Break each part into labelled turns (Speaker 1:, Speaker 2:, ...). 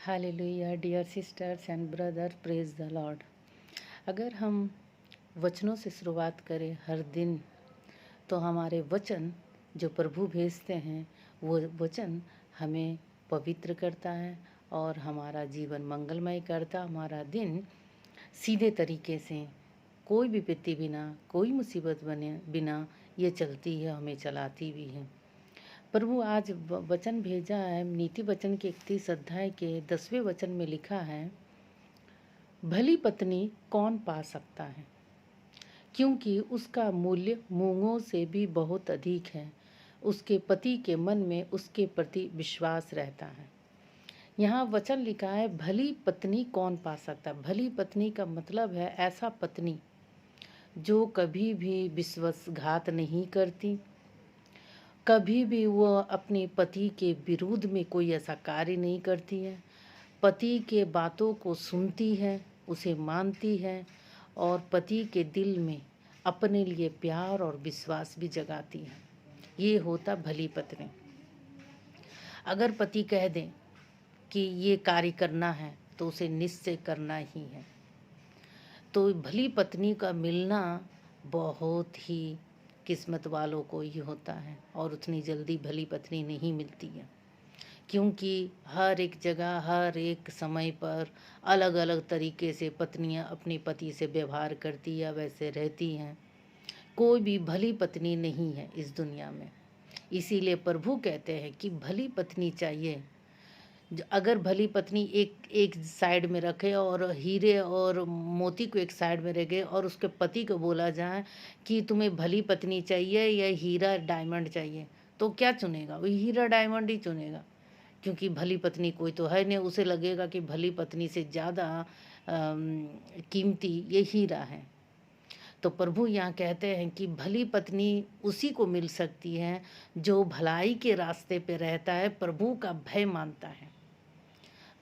Speaker 1: Hallelujah dear sisters and brother, praise the Lord. अगर हम वचनों से शुरुआत करें हर दिन, तो हमारे वचन जो प्रभु भेजते हैं वो वचन हमें पवित्र करता है और हमारा जीवन मंगलमय करता। हमारा दिन सीधे तरीके से, कोई विपत्ति बिना, कोई मुसीबत बने बिना ये चलती है, हमें चलाती भी है। प्रभु आज वचन भेजा है। नीति वचन के 31 अध्याय के 10वें वचन में लिखा है, भली पत्नी कौन पा सकता है, क्योंकि उसका मूल्य मूंगों से भी बहुत अधिक है। उसके पति के मन में उसके प्रति विश्वास रहता है। यहाँ वचन लिखा है, भली पत्नी कौन पा सकता है। भली पत्नी का मतलब है ऐसा पत्नी जो कभी भी विश्वासघात नहीं करती, कभी भी वो अपने पति के विरुद्ध में कोई ऐसा कार्य नहीं करती है, पति के बातों को सुनती है, उसे मानती है और पति के दिल में अपने लिए प्यार और विश्वास भी जगाती है। ये होता भली पत्नी। अगर पति कह दें कि ये कार्य करना है तो उसे निश्चय करना ही है। तो भली पत्नी का मिलना बहुत ही किस्मत वालों को ही होता है और उतनी जल्दी भली पत्नी नहीं मिलती है, क्योंकि हर एक जगह, हर एक समय पर अलग अलग तरीके से पत्नियां अपने पति से व्यवहार करती या वैसे रहती हैं। कोई भी भली पत्नी नहीं है इस दुनिया में। इसीलिए प्रभु कहते हैं कि भली पत्नी चाहिए। अगर भली पत्नी एक एक साइड में रखे और हीरे और मोती को एक साइड में रखे और उसके पति को बोला जाए कि तुम्हें भली पत्नी चाहिए या हीरा डायमंड चाहिए, तो क्या चुनेगा? वो हीरा डायमंड ही चुनेगा, क्योंकि भली पत्नी कोई तो है नहीं। उसे लगेगा कि भली पत्नी से ज़्यादा कीमती ये हीरा है। तो प्रभु यहाँ कहते हैं कि भली पत्नी उसी को मिल सकती है जो भलाई के रास्ते पे रहता है, प्रभु का भय मानता है।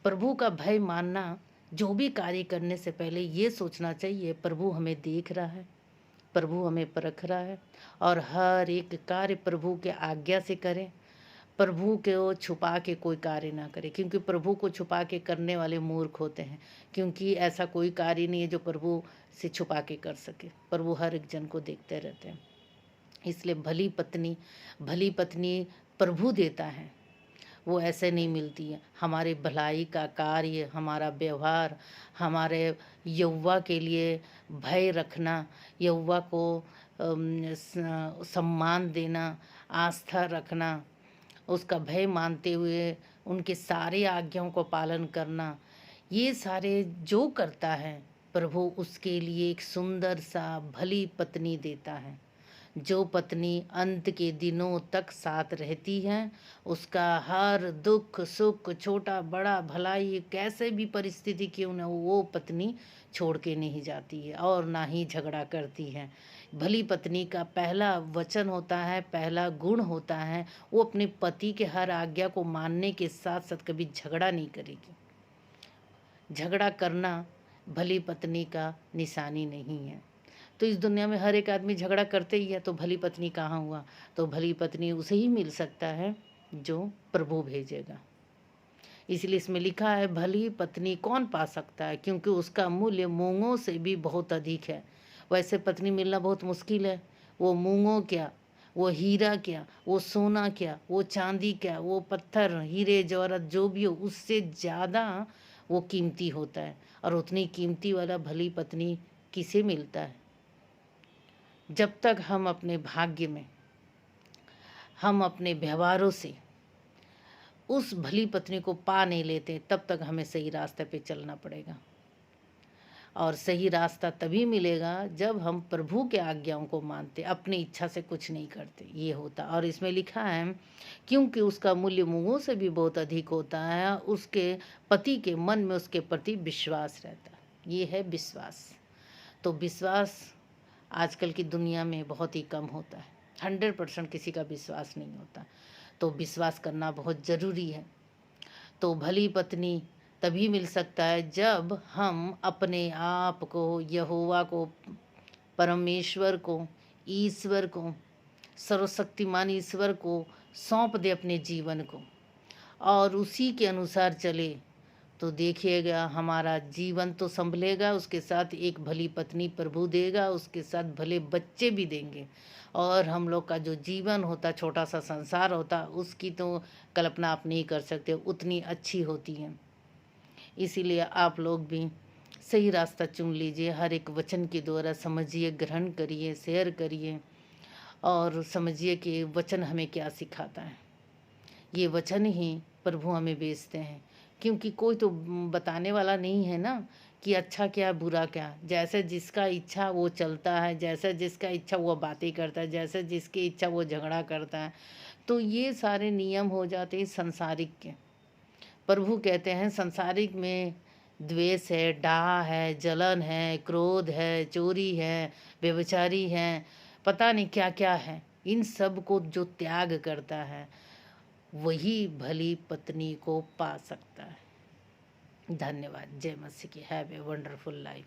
Speaker 1: प्रभु का भय मानना, जो भी कार्य करने से पहले ये सोचना चाहिए प्रभु हमें देख रहा है, प्रभु हमें परख रहा है, और हर एक कार्य प्रभु के आज्ञा से करें। प्रभु को छुपा के कोई कार्य ना करे, क्योंकि प्रभु को छुपा के करने वाले मूर्ख होते हैं, क्योंकि ऐसा कोई कार्य नहीं है जो प्रभु से छुपा के कर सके। प्रभु हर एक जन को देखते रहते हैं। इसलिए भली पत्नी प्रभु देता है, वो ऐसे नहीं मिलती है। हमारे भलाई का कार्य, हमारा व्यवहार, हमारे यौवा के लिए भय रखना, यौवा को सम्मान देना, आस्था रखना, उसका भय मानते हुए उनके सारे आज्ञाओं को पालन करना, ये सारे जो करता है प्रभु उसके लिए एक सुंदर सा भली पत्नी देता है। जो पत्नी अंत के दिनों तक साथ रहती है, उसका हर दुख सुख, छोटा बड़ा, भलाई कैसे भी परिस्थिति क्यों न हो, वो पत्नी छोड़ के नहीं जाती है और ना ही झगड़ा करती है। भली पत्नी का पहला वचन होता है, पहला गुण होता है, वो अपने पति के हर आज्ञा को मानने के साथ साथ कभी झगड़ा नहीं करेगी। झगड़ा करना भली पत्नी का निशानी नहीं है। तो इस दुनिया में हर एक आदमी झगड़ा करते ही है, तो भली पत्नी कहाँ हुआ? तो भली पत्नी उसे ही मिल सकता है जो प्रभु भेजेगा। इसलिए इसमें लिखा है, भली पत्नी कौन पा सकता है, क्योंकि उसका मूल्य मूंगों से भी बहुत अधिक है। वैसे पत्नी मिलना बहुत मुश्किल है। वो मूंगों क्या, वो हीरा क्या, वो सोना क्या, वो चांदी क्या, वो पत्थर, हीरे जवाहरात जो भी हो, उससे ज़्यादा वो कीमती होता है। और उतनी कीमती वाला भली पत्नी किसे मिलता है? जब तक हम अपने भाग्य में, हम अपने व्यवहारों से उस भली पत्नी को पा नहीं लेते, तब तक हमें सही रास्ते पे चलना पड़ेगा। और सही रास्ता तभी मिलेगा जब हम प्रभु के आज्ञाओं को मानते, अपनी इच्छा से कुछ नहीं करते। ये होता। और इसमें लिखा है, क्योंकि उसका मूल्य मूंगों से भी बहुत अधिक होता है, उसके पति के मन में उसके प्रति विश्वास रहता है। ये है विश्वास। तो विश्वास आजकल की दुनिया में बहुत ही कम होता है। 100% किसी का विश्वास नहीं होता। तो विश्वास करना बहुत ज़रूरी है। तो भली पत्नी तभी मिल सकता है जब हम अपने आप को, यहोवा को, परमेश्वर को, ईश्वर को, सर्वशक्तिमान ईश्वर को सौंप दे अपने जीवन को और उसी के अनुसार चले। तो देखिएगा हमारा जीवन तो संभलेगा, उसके साथ एक भली पत्नी प्रभु देगा, उसके साथ भले बच्चे भी देंगे, और हम लोग का जो जीवन होता, छोटा सा संसार होता, उसकी तो कल्पना आप नहीं कर सकते, उतनी अच्छी होती है। इसीलिए आप लोग भी सही रास्ता चुन लीजिए, हर एक वचन के द्वारा समझिए, ग्रहण करिए, शेयर करिए, और समझिए कि वचन हमें क्या सिखाता है। ये वचन ही प्रभु हमें भेजते हैं, क्योंकि कोई तो बताने वाला नहीं है ना कि अच्छा क्या बुरा क्या। जैसे जिसका इच्छा वो चलता है, जैसा जिसका इच्छा वो बातें करता है, जैसे जिसकी इच्छा वो झगड़ा करता है। तो ये सारे नियम हो जाते हैं संसारिक के। प्रभु कहते हैं संसारिक में द्वेष है, डाह है, जलन है, क्रोध है, चोरी है, व्यभिचारी है, पता नहीं क्या क्या है। इन सब को जो त्याग करता है वही भली पत्नी को पा सकता है। धन्यवाद। जय मसीह की। Have a wonderful life.